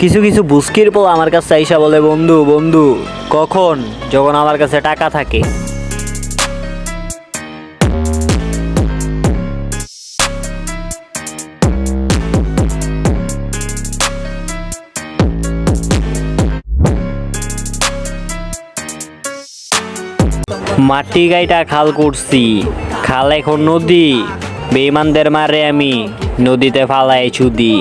কিছু কিছু বুস্কির পোলা আমার কাছে আইসা বলে, বন্ধু বন্ধু কখন, যখন আমার কাছে টাকা থাকে। মাটি গাইটা খাল করছি, খাল এখন নদী, বেঈমানদের মারে আমি নদীতে ফালাই চুদি।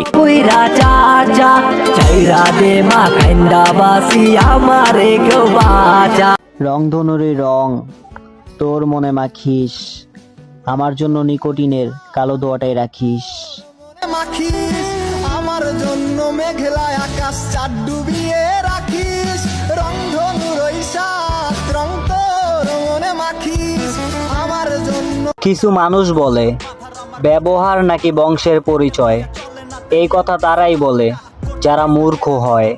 রংধনুরে রং তোর মনে মাখিস, আমার জন্য নিকোটিনের কালো দোয়াটাই রাখিস। মাখিস আমার জন্য মেঘলা আকাশ চাঁদ ডুবিয়ে রাখিস, রংধনুর ওই সাত রং তোর মনে মাখিস আমার জন্য। কিছু মানুষ বলে ব্যবহার নাকি বংশের পরিচয়, এই কথা তারাই বলে যারা মূর্খ হয়।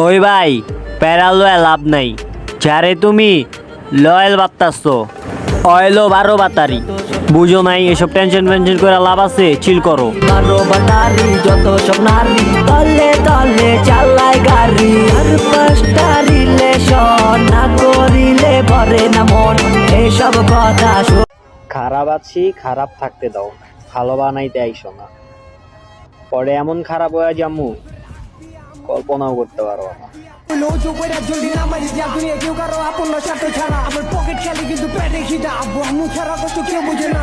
ওই ভাই প্যারালো লাভ নাই, যারে তুমি লয়াল বাত্তাছ অয়েলো 12 বাতারি, বুঝো নাই এসব টেনশন ফেনশন করে লাভ আছে, চিল করো। 12 বাটারি যত সব নারী তলে তলে চালায় গাড়ি, আর 5টা রিলেশন না করিলে ভরে না মন, এইসব কথা। খারাপ আছি খারাপ থাকতে দাও, ভালো বানাইতে আইসো না, পরে এমন খারাপ হয়ে যামু কল্পনাও করতে পারো না। আমার পকেট খালি কিন্তু পেটে খিদা, আব্বু আম্মু ছাড়া কত কেউ বুঝে না।